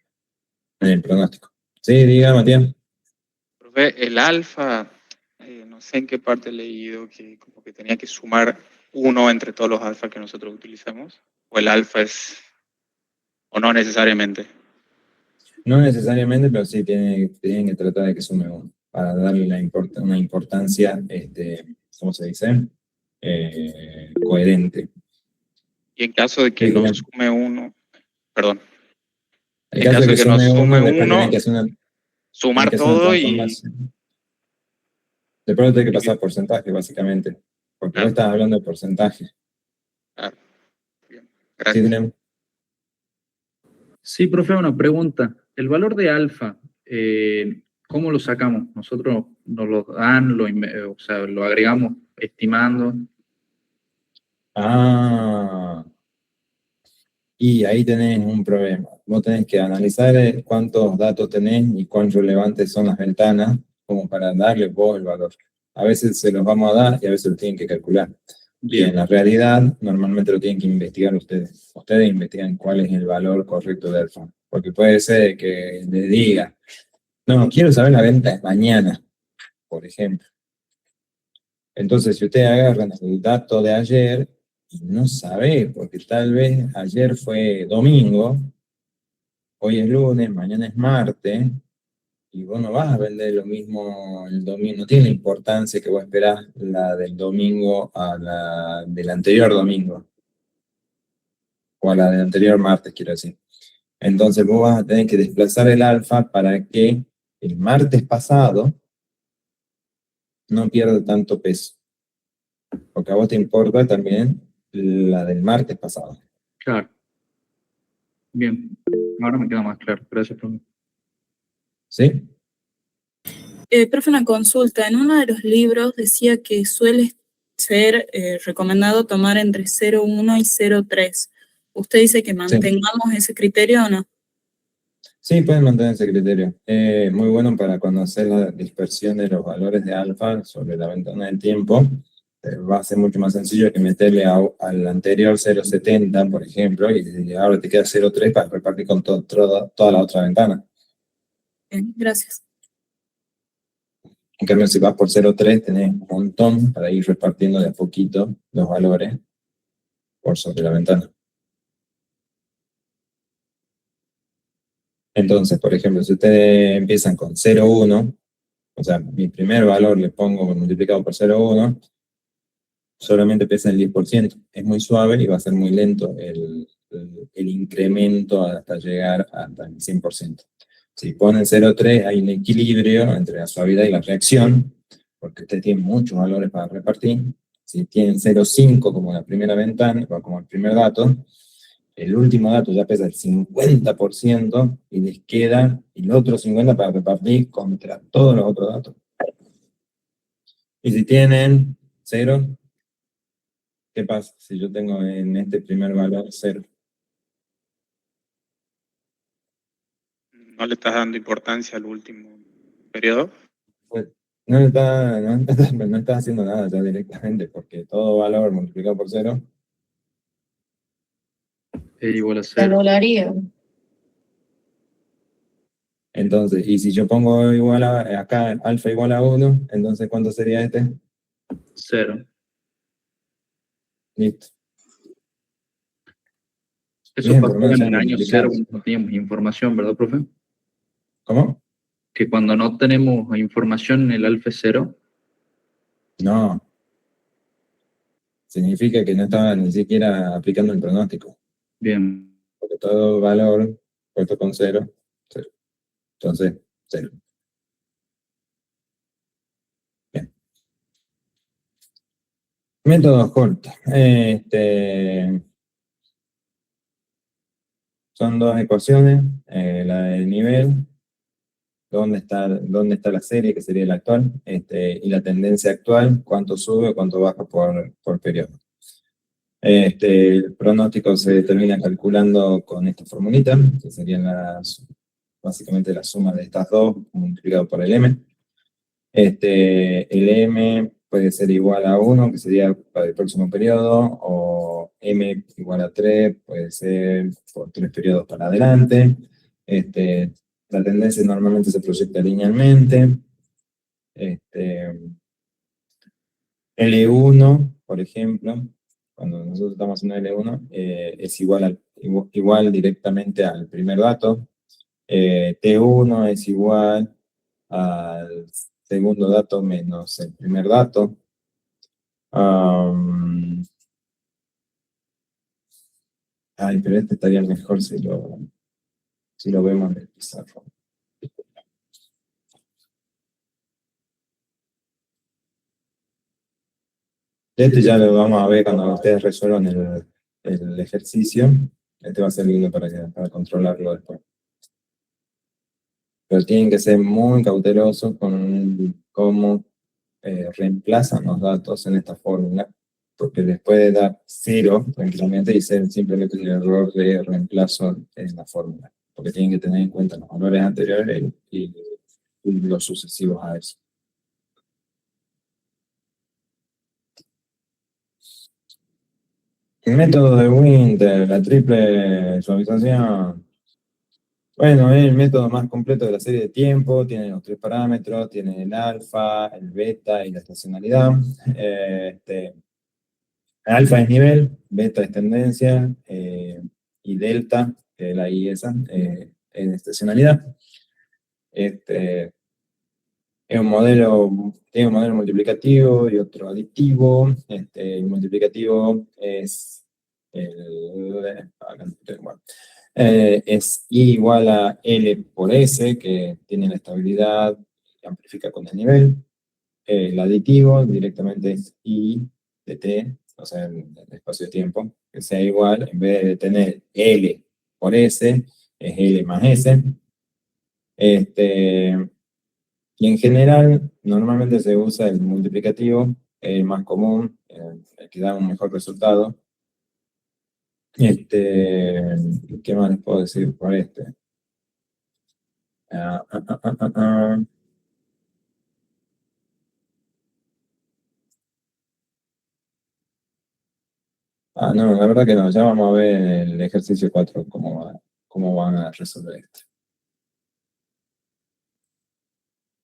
En el pronóstico. Sí, diga, Matías. Profe, el alfa, no sé en qué parte he leído que como que tenía que sumar 1 entre todos los alfa que nosotros utilizamos. O el alfa es, o no necesariamente. No necesariamente, pero sí tienen que tratar de que sume 1 para darle una importancia, ¿cómo se dice? Coherente. Y en caso de que Sí, no bien. sume 1, perdón. En caso de que no sume 1, después uno, tenés que hacer una, sumar tenés que hacer una todo y... transformación. Después tenés que pasar porcentaje, básicamente. Porque vos estás hablando de porcentaje. Claro. Bien. Sí, Gracias. tenemos. Sí, profe, una pregunta. El valor de alfa, ¿cómo lo sacamos? ¿Nosotros nos lo dan, o sea, lo agregamos estimando? Y ahí tenés un problema. Vos tenés que analizar cuántos datos tenés y cuán relevantes son las ventanas como para darle vos el valor. A veces se los vamos a dar y a veces lo tienen que calcular. Y en la realidad, normalmente lo tienen que investigar ustedes. Ustedes investigan cuál es el valor correcto de alfa. Porque puede ser que les diga, no, quiero saber la venta de mañana, por ejemplo. Entonces, si ustedes agarran el dato de ayer y no sabe, porque tal vez ayer fue domingo, hoy es lunes, mañana es martes, y vos no vas a vender lo mismo el domingo, no tiene la importancia que vos esperás la del domingo a la del anterior domingo, o a la del anterior martes, quiero decir. Entonces vos vas a tener que desplazar el alfa para que el martes pasado no pierda tanto peso, porque a vos te importa también la del martes pasado. Claro. Bien. Ahora me queda más claro. Gracias, profe. ¿Sí? Profe, una consulta. En uno de los libros decía que suele ser recomendado tomar entre 0,1 y 0,3. ¿Usted dice que mantengamos ese criterio o no? Sí, pueden mantener ese criterio. Muy bueno para conocer la dispersión de los valores de alfa sobre la ventana del tiempo. Va a ser mucho más sencillo que meterle al anterior 0,70, por ejemplo, y ahora te queda 0,3 para repartir con toda la otra ventana. Bien, gracias. En cambio, si vas por 0,3, tenés un montón para ir repartiendo de a poquito los valores por sobre la ventana. Entonces, por ejemplo, si ustedes empiezan con 0,1, o sea, mi primer valor le pongo multiplicado por 0,1, solamente pesa el 10%. Es muy suave y va a ser muy lento el incremento hasta llegar hasta el 100%. Si ponen 0,3 hay un equilibrio entre la suavidad y la reacción, porque ustedes tienen muchos valores para repartir. Si tienen 0,5 como la primera ventana, o como el primer dato, el último dato ya pesa el 50% y les queda el otro 50% para repartir contra todos los otros datos. Y si tienen 0, ¿qué pasa si yo tengo en este primer valor 0? ¿No le estás dando importancia al último periodo? Pues, no estás haciendo nada ya directamente, porque todo valor multiplicado por 0 es igual a Se 0. anularía. Entonces, y si yo pongo igual acá alfa igual a 1, entonces ¿cuánto sería este? 0. Listo. Eso Bien, pasó por lo menos en ya el año multiplicado. 0 cuando no teníamos información, ¿verdad, profe? ¿Cómo? Que cuando no tenemos información en el alfa 0. No. Significa que no estaba ni siquiera aplicando el pronóstico. Bien. Porque todo valor puesto con 0, 0. Entonces, 0. Bien. Métodos cortos. Son dos ecuaciones. La del nivel, dónde está la serie, que sería la actual, y la tendencia actual, cuánto sube o cuánto baja por periodo. El pronóstico se determina calculando con esta formulita, que serían básicamente la suma de estas dos multiplicado por el m. El m puede ser igual a 1, que sería para el próximo periodo, o m igual a 3, puede ser por 3 periodos para adelante. La tendencia normalmente se proyecta linealmente. L1, por ejemplo, cuando nosotros estamos en L1, es igual directamente al primer dato. T1 es igual al segundo dato menos el primer dato. Pero este estaría mejor si lo vemos en el pizarro. Este ya lo vamos a ver cuando ustedes resuelvan el ejercicio. Este va a ser lindo para controlarlo después. Pero tienen que ser muy cautelosos con cómo reemplazan los datos en esta fórmula, porque les puede dar 0 tranquilamente y ser simplemente un error de reemplazo en la fórmula, porque tienen que tener en cuenta los valores anteriores y los sucesivos a eso. El método de Winter, la triple suavización. Bueno, es el método más completo de la serie de tiempo, tiene los 3 parámetros, tiene el alfa, el beta y la estacionalidad. Alfa es nivel, beta es tendencia, y delta, que es la I esa, es estacionalidad. Es un modelo, tiene un modelo multiplicativo y otro aditivo. El multiplicativo es es I igual a L por S, que tiene la estabilidad y amplifica con el nivel. El aditivo directamente es I de T, o sea, el espacio-tiempo, que sea igual, en vez de tener L por S, es L más S. Y en general, normalmente se usa el multiplicativo, el más común, el que da un mejor resultado. ¿Qué más les puedo decir por este? No, la verdad que no, ya vamos a ver en el ejercicio 4 cómo van a resolver esto.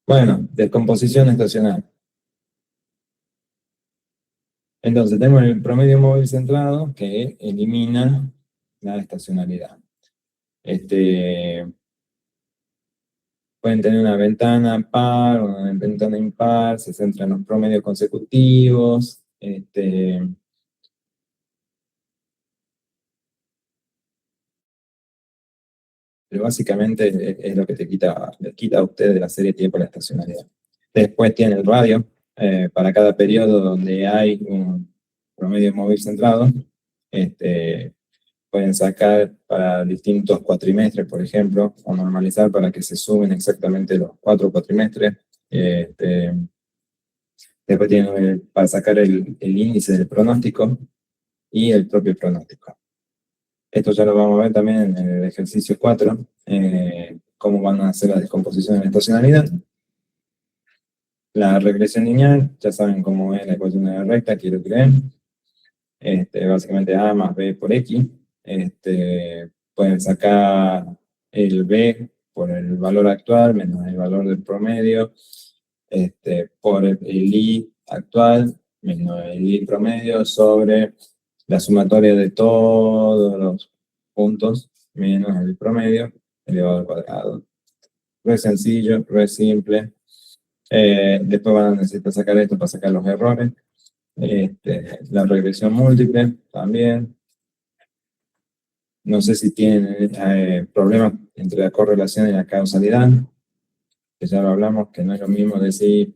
Bueno, descomposición estacional. Entonces, tenemos el promedio móvil centrado que elimina la estacionalidad. Pueden tener una ventana par, una ventana impar, se centra en los promedios consecutivos. Pero básicamente es lo que le quita a usted de la serie de tiempo la estacionalidad. Después tiene el radio, para cada periodo donde hay un promedio móvil centrado, pueden sacar para distintos cuatrimestres, por ejemplo, o normalizar para que se sumen exactamente los 4 cuatrimestres. Después tienen para sacar el índice del pronóstico y el propio pronóstico. Esto ya lo vamos a ver también en el ejercicio 4, cómo van a hacer la descomposición de la estacionalidad. La regresión lineal, ya saben cómo es la ecuación de la recta, quiero creer. Básicamente A más B por X. Pueden sacar el B por el valor actual menos el valor del promedio, por el I actual menos el I promedio sobre la sumatoria de todos los puntos menos el promedio elevado al cuadrado. Re sencillo, re simple. Después van a necesitar sacar esto para sacar los errores. La regresión múltiple también. No sé si tienen problemas entre la correlación y la causalidad, que ya lo hablamos, que no es lo mismo decir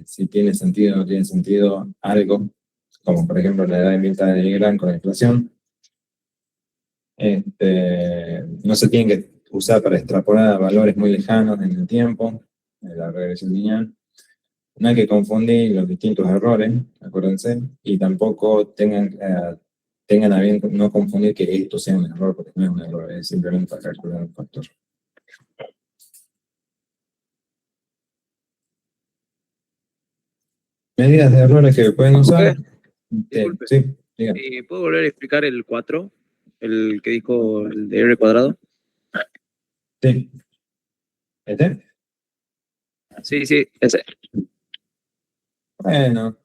si tiene sentido o no tiene sentido algo, como por ejemplo la edad invitada de Gran con la inflación. No se tienen que usar para extrapolar a valores muy lejanos en el tiempo, en la regresión lineal. no hay que confundir los distintos errores, acuérdense, y tampoco tengan a bien no confundir que esto sea un error, porque no es un error, es simplemente para calcular un factor. Medidas de errores que pueden usar. Disculpe. Sí, dígame. ¿Puedo volver a explicar el 4? El que dijo el de R cuadrado. Sí. ¿Este? Sí, ese. Bueno,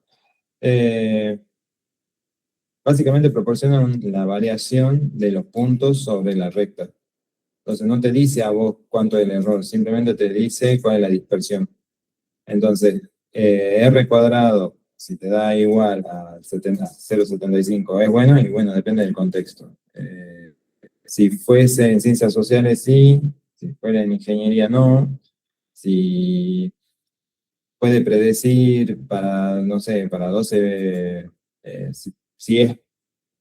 básicamente proporcionan la variación de los puntos sobre la recta. Entonces no te dice a vos cuánto es el error, simplemente te dice cuál es la dispersión. Entonces, R cuadrado, si te da igual a 0,75, es bueno, y bueno, depende del contexto. Si fuese en ciencias sociales, sí. Si fuera en ingeniería, no. Si puede predecir para, no sé, para 12, si es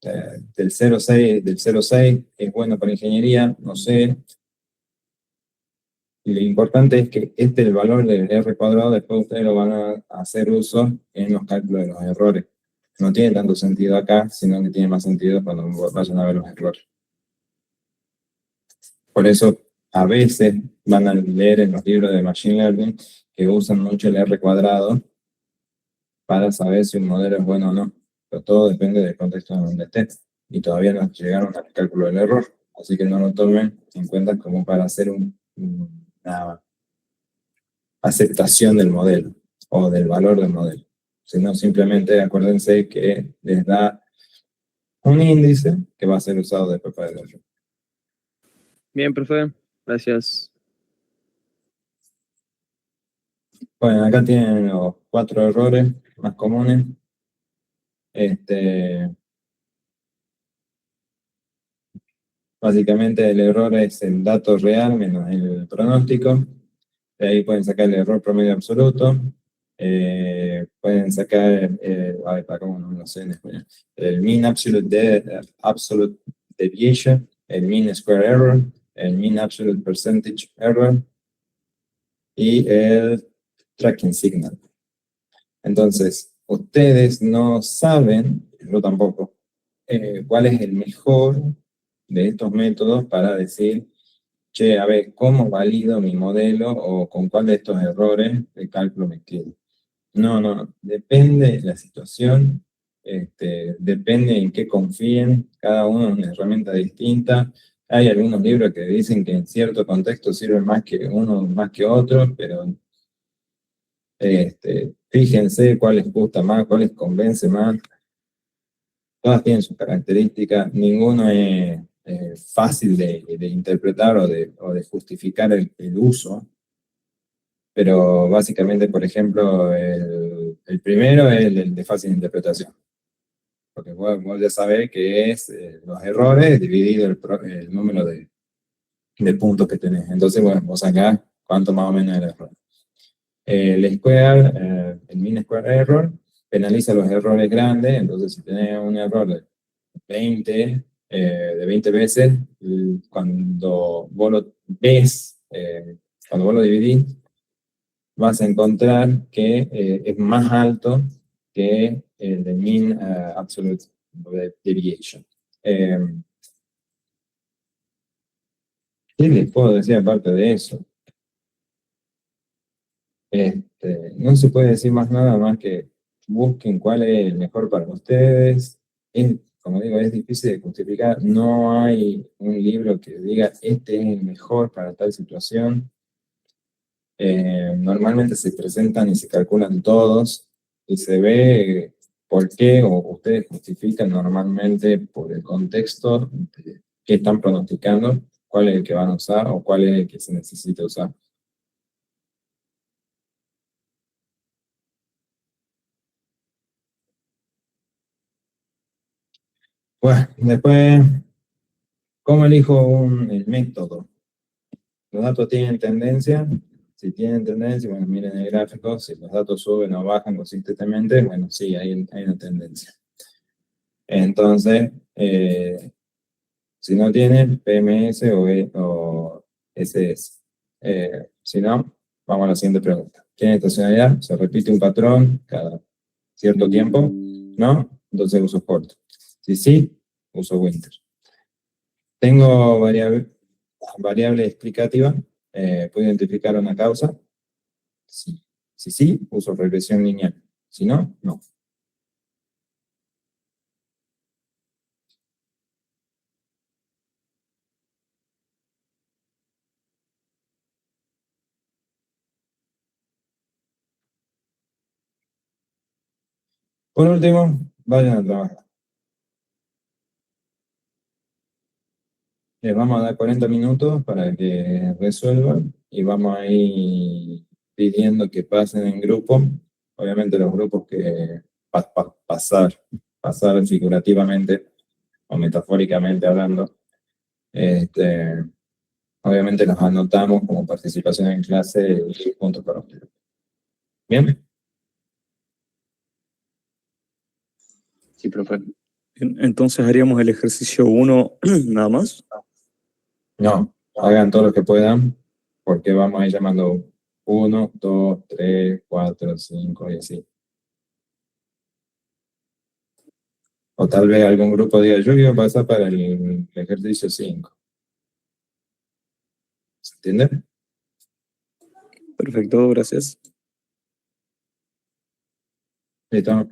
del 0,6, es bueno para ingeniería, no sé. Y lo importante es que el valor del R cuadrado, después ustedes lo van a hacer uso en los cálculos de los errores. No tiene tanto sentido acá, sino que tiene más sentido cuando vayan a ver los errores. Por eso, a veces van a leer en los libros de Machine Learning que usan mucho el R cuadrado para saber si un modelo es bueno o no. Pero todo depende del contexto en donde esté. Y todavía no llegaron al cálculo del error. Así que no lo tomen en cuenta como para hacer una aceptación del modelo o del valor del modelo. Sino simplemente acuérdense que les da un índice que va a ser usado después para el error. Bien, profe. Gracias. Bueno, acá tienen los 4 errores más comunes. Básicamente el error es el dato real menos el pronóstico. De ahí pueden sacar el error promedio absoluto. Pueden sacar, a ver, ¿cómo no lo sé en español? El mean absolute deviation, el mean square error, el mean absolute percentage error y el tracking signal. Entonces, ustedes no saben, yo tampoco, cuál es el mejor de estos métodos para decir, che, a ver, ¿cómo valido mi modelo o con cuál de estos errores de cálculo me quedo? No, depende de la situación, depende en qué confíen, cada uno es una herramienta distinta. Hay algunos libros que dicen que en cierto contexto sirven más que uno, más que otro, pero fíjense cuál les gusta más, cuál les convence más. Todas tienen sus características, ninguno es fácil de interpretar o de justificar el uso. Pero básicamente, por ejemplo, el primero es el de fácil interpretación. Porque vos ya sabés que es los errores dividido el número de puntos que tenés. Entonces, bueno, vos sacás cuánto más o menos es el error. El square, el mean square error, penaliza los errores grandes. Entonces, si tenés un error de 20 veces, cuando vos lo ves, cuando vos lo dividís, vas a encontrar que es más alto que el de mean absolute deviation. ¿Qué les puedo decir aparte de eso? No se puede decir más nada más que busquen cuál es el mejor para ustedes. Como digo, es difícil de justificar. No hay un libro que diga este es el mejor para tal situación. Normalmente se presentan y se calculan todos y se ve por qué, o ustedes justifican normalmente por el contexto que están pronosticando, cuál es el que van a usar o cuál es el que se necesita usar. Bueno, después, ¿cómo elijo el método? Los datos tienen tendencia. Si tienen tendencia, bueno, miren el gráfico. Si los datos suben o bajan consistentemente, bueno, sí, hay una tendencia. Entonces, si no tienen PMS o SS. Si no, vamos a la siguiente pregunta. ¿Quieren estacionalidad? Se repite un patrón cada cierto tiempo, ¿no? Entonces uso corto. Si sí, uso winter. Tengo variable explicativa. Puedo identificar una causa. Si sí, uso regresión lineal. Si no, no. Por último, vayan a trabajar. Les vamos a dar 40 minutos para que resuelvan y vamos a ir pidiendo que pasen en grupo. Obviamente los grupos que pasar figurativamente o metafóricamente hablando, obviamente los anotamos como participación en clase y puntos para ustedes. ¿Bien? Sí, profe. Entonces haríamos el ejercicio 1 nada más. No, hagan todo lo que puedan, porque vamos a ir llamando 1, 2, 3, 4, 5 y así. O tal vez algún grupo diga, yo quiero pasar para el ejercicio 5. ¿Se entiende? Perfecto, gracias. Listo.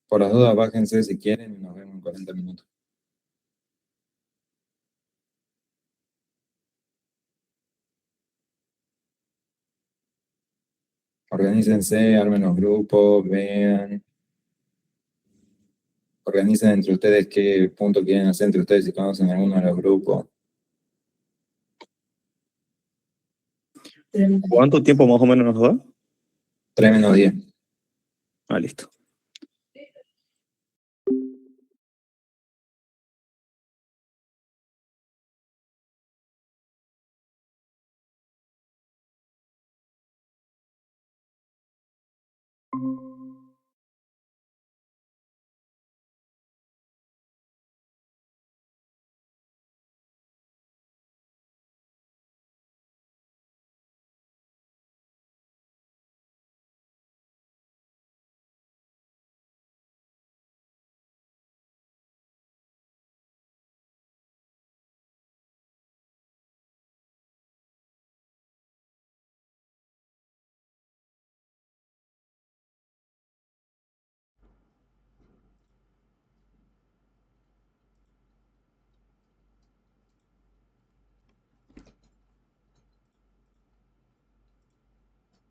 Por las dudas, bájense si quieren y nos vemos en 40 minutos. Organícense, armen los grupos, vean. Organicen entre ustedes qué punto quieren hacer entre ustedes si conocen alguno de los grupos. ¿Cuánto tiempo más o menos nos da? 3 menos 10. Ah, listo.